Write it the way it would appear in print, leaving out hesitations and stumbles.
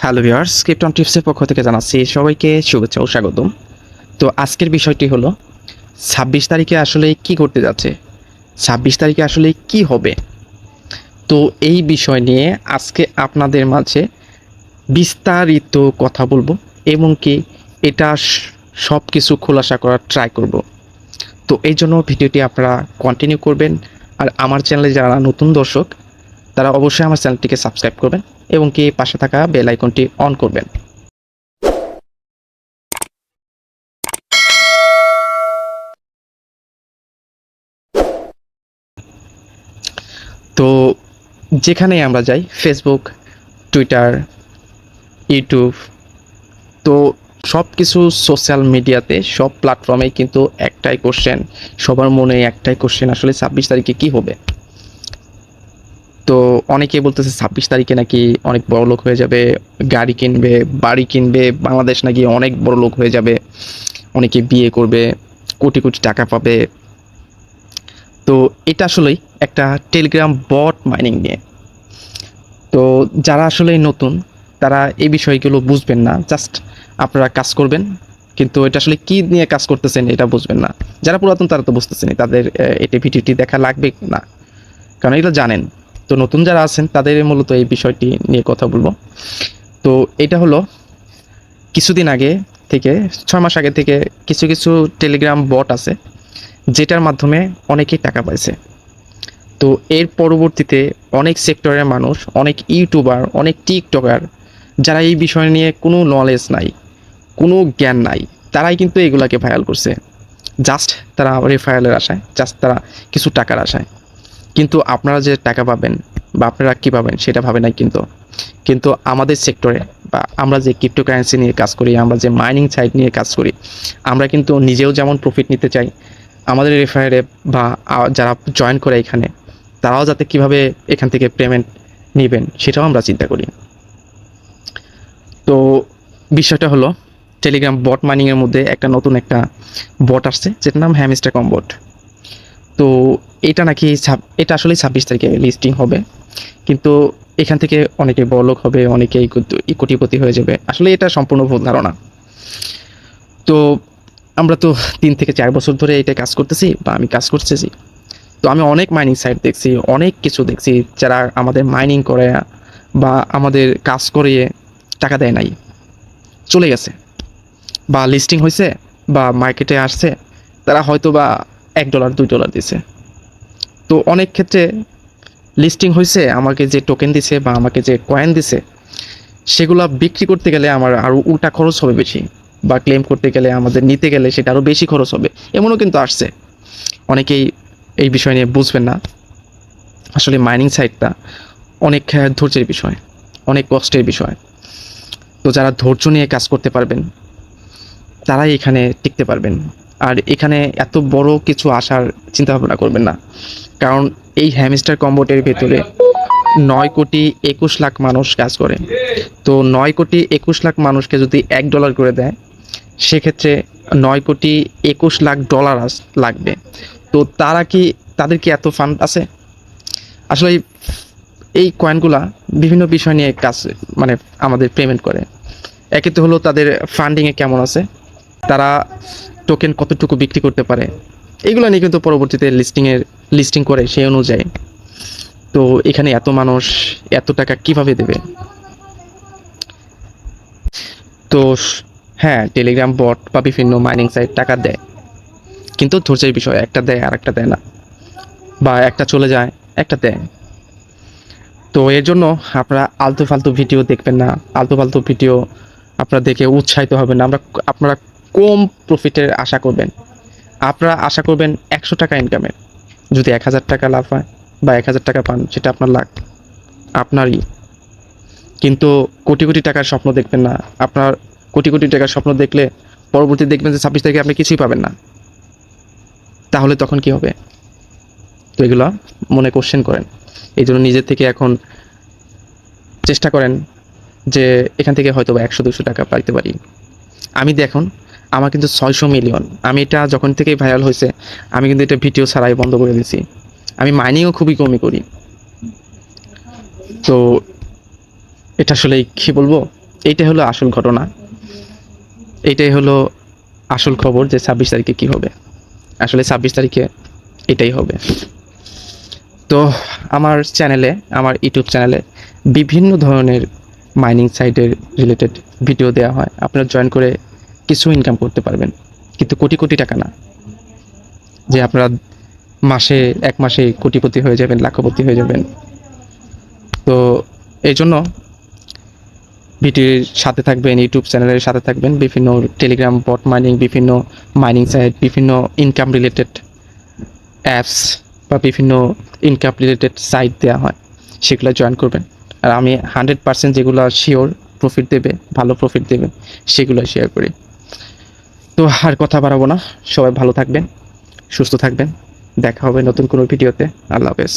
Hello viewers, krypton টিপসের পক্ষ থেকে জানাচ্ছি সবাইকে শুভেচ্ছা ও স্বাগতম। তো আজকের বিষয়টি হলো ২৬ তারিখে আসলে কি ঘটতে যাচ্ছে, ২৬ তারিখে আসলে কি হবে। তো এই বিষয় নিয়ে আজকে আপনাদের মাঝে বিস্তারিত কথা বলবো এবং কি এটা সব কিছু খোলাসা করার ট্রাই করব। তো এই জন্য ভিডিওটি আপনারা কন্টিনিউ করবেন। আর আমার চ্যানেলে যারা নতুন দর্শক তারা অবশ্যই আমার চ্যানেলটিকে সাবস্ক্রাইব করবেন এবং কি পাশে থাকা বেল আইকনটি অন করবেন। তো যেখানেই আমরা যাই, ফেসবুক, টুইটার, ইউটিউব, তো সব কিছু সোশ্যাল মিডিয়াতে সব প্ল্যাটফর্মেই কিন্তু একটাই কোশ্চেন, সবার মনে একটাই কোশ্চেন, আসলে ২৬ তারিখে কি হবে। তো অনেকে বলতেছে ২৬ তারিখে নাকি অনেক বড় লোক হয়ে যাবে, গাড়ি কিনবে, বাড়ি কিনবে, বাংলাদেশ নাকি অনেক বড় লোক হয়ে যাবে, অনেকে বিয়ে করবে, কোটি কোটি টাকা পাবে। তো এটা আসলেই একটা টেলিগ্রাম বট মাইনিং নিয়ে। তো যারা আসলে নতুন তারা এই বিষয়গুলো বুঝবেন না, জাস্ট আপনারা কাজ করবেন, কিন্তু এটা আসলে কি নিয়ে কাজ করতেছেন এটা বুঝবেন না। যারা পুরাতন তারা তো বুঝতেছেন, তাদের এটা ভিডিওটি দেখা লাগবে না, কারণ এগুলো জানেন। তো নতুন যারা আছেন তাদের মূলত এই বিষয়টি নিয়ে কথা বলবো। তো এটা হলো কিছুদিন আগে থেকে, ৬ মাস আগে থেকে কিছু কিছু টেলিগ্রাম বট আছে যেটার মাধ্যমে অনেকেই টাকা পাইছে। তো এর পরবর্তীতে অনেক সেক্টরের মানুষ, অনেক ইউটিউবার, অনেক টিকটকার যারা এই বিষয় নিয়ে কোনো নলেজ নাই, কোনো জ্ঞান নাই, তারাই কিন্তু এগুলাকে ভাইরাল করছে। জাস্ট তারা রেফারেলের আশায়, জাস্ট তারা কিছু টাকার আশায়। কিন্তু আপনারা যে টাকা পাবেন বা আপনারা কী পাবেন সেটা ভাবে নাই কিন্তু। কিন্তু আমাদের সেক্টরে বা আমরা যে ক্রিপ্টোকারেন্সি নিয়ে কাজ করি, আমরা যে মাইনিং সাইট নিয়ে কাজ করি, আমরা কিন্তু নিজেও যেমন প্রফিট নিতে চাই, আমাদের রেফারেলে বা যারা জয়েন করে এখানে তারাও যাতে কিভাবে এখান থেকে পেমেন্ট নেবেন সেটাও আমরা চিন্তা করি। তো বিষয়টা হলো টেলিগ্রাম বট মাইনিংয়ের মধ্যে একটা নতুন একটা বট আসছে যেটার নাম হ্যামস্টার কম বট। তো এটা নাকি এটা আসলে ২৬ তারিখে লিস্টিং হবে, কিন্তু এখান থেকে অনেকে বড়লোক হবে, অনেকে কোটিপতি হয়ে যাবে। আসলে এটা সম্পূর্ণ ভুল ধারণা। তো আমরা তো ৩ থেকে ৪ বছর ধরে এটা কাজ করতেছি বা আমি কাজ করতেছি। তো আমি অনেক মাইনিং সাইট দেখছি, অনেক কিছু দেখছি যারা আমাদের মাইনিং করে বা আমাদের কাজ করিয়ে টাকা দেয় নাই, চলে গেছে, বা লিস্টিং হয়েছে বা মার্কেটে আসছে, তারা হয়তো বা $১ $২ দিছে। তো অনেক ক্ষেত্রে লিস্টিং হয়েছে, আমাকে যে টোকেন দিছে বা আমাকে যে কয়েন দিছে সেগুলো বিক্রি করতে গেলে আমার আরও উল্টা খরচ হবে বেশি, বা ক্লেম করতে গেলে, আমাদের নিতে গেলে সেটা আরও বেশি খরচ হবে, এমনও কিন্তু আসছে। অনেকেই এই বিষয় নিয়ে বুঝবেন না। আসলে মাইনিং সাইটটা অনেক ধৈর্যের বিষয়, অনেক কষ্টের বিষয়। তো যারা ধৈর্য নিয়ে কাজ করতে পারবেন তারাই এখানে টিকতে পারবেন। আর এখানে এত বড় কিছু আসার চিন্তা ভাবনা করবেন না, কারণ এই হ্যামস্টার কম্বোটের ভেতরে ৯,২১,০০,০০০ মানুষ কাজ করে। তো ৯,২১,০০,০০০ মানুষকে যদি $১ করে দেয়, সেক্ষেত্রে $৯,২১,০০,০০০ লাগবে। তো তাদের কি এত ফান্ড আছে? আসলে এই কয়েনগুলা বিভিন্ন বিষয় নিয়ে কাজ, মানে আমাদের পেমেন্ট করে। একে তো হলো তাদের ফান্ডিংয়ে কেমন আছে, তারা টোকেন কতটুকু বিক্রি করতে পারে, এগুলো নিয়ে কিন্তু পরবর্তীতে লিস্টিং করে সেই অনুযায়ী। তো এখানে এত মানুষ এত টাকা কিভাবে দেবে? তো হ্যাঁ, টেলিগ্রাম বট বা বিভিন্ন মাইনিং সাইট টাকা দেয়, কিন্তু ধৈর্যের বিষয়, একটা দেয় আর একটা দেয় না, বা একটা চলে যায় একটা দেয়। তো এর জন্য আপনারা আলতু ফালতু ভিডিও দেখবেন না, আলতু ফালতু ভিডিও আপনারা দেখে উৎসাহিত হবেন না। আপনারা কম প্রফিটের আশা করবেন, আপনারা আশা করবেন ১০০ টাকা ইনকামের। যদি ১,০০০ টাকা লাভ হয় বা ১,০০০ টাকা পান সেটা আপনার লাভ, আপনারই। কিন্তু কোটি কোটি টাকার স্বপ্ন দেখবেন না। আপনার কোটি কোটি টাকার স্বপ্ন দেখলে পরবর্তী দেখবেন যে ২৬ তারিখে আপনি কিছুই পাবেন না, তাহলে তখন কি হবে? তো এগুলো মনে কোশ্চেন করেন। এই জন্য নিজের থেকে এখন চেষ্টা করেন যে এখান থেকে হয়তো বা ১০০-২০০ টাকা পাইতে পারি। আমি দেখুন, আমার কিন্তু ৬০০ মিলিয়ন, আমি এটা যখন থেকে ভাইরাল হয়েছে আমি কিন্তু এটা ভিডিও ছাড়াই বন্ধ করে দিয়েছি। আমি মাইনিংও খুবই কমই করি। তো এটা আসলে কি বলবো, এইটাই হলো আসল ঘটনা, এইটাই হলো আসল খবর যে 26 তারিখে কি হবে। আসলে 26 তারিখে এটাই হবে। তো আমার চ্যানেলে, আমার ইউটিউব চ্যানেলে বিভিন্ন ধরনের মাইনিং সাইটের রিলেটেড ভিডিও দেওয়া হয়। আপনারা জয়েন করে কিছু ইনকাম করতে পারবেন, কিন্তু কোটি কোটি টাকা না যে আপনারা মাসে, এক মাসে কোটিপতি হয়ে যাবেন, লাখপতি হয়ে যাবেন। তো এই জন্য ভিডিওর সাথে থাকবেন, ইউটিউব চ্যানেলের সাথে থাকবেন। বিভিন্ন টেলিগ্রাম বট মাইনিং, বিভিন্ন মাইনিং সাইট, বিভিন্ন ইনকাম রিলেটেড অ্যাপস বা বিভিন্ন ইনকাম রিলেটেড সাইট দেওয়া হয়, সেগুলো জয়েন করবেন। আর আমি 100% যেগুলো শিওর প্রফিট দেবে, ভালো প্রফিট দেবে, সেগুলো শেয়ার করি। তো আর কথা বাড়াবো না, সবাই ভালো থাকবেন, সুস্থ থাকবেন। দেখা হবে নতুন কোনো ভিডিওতে। আল্লাহ হাফেজ।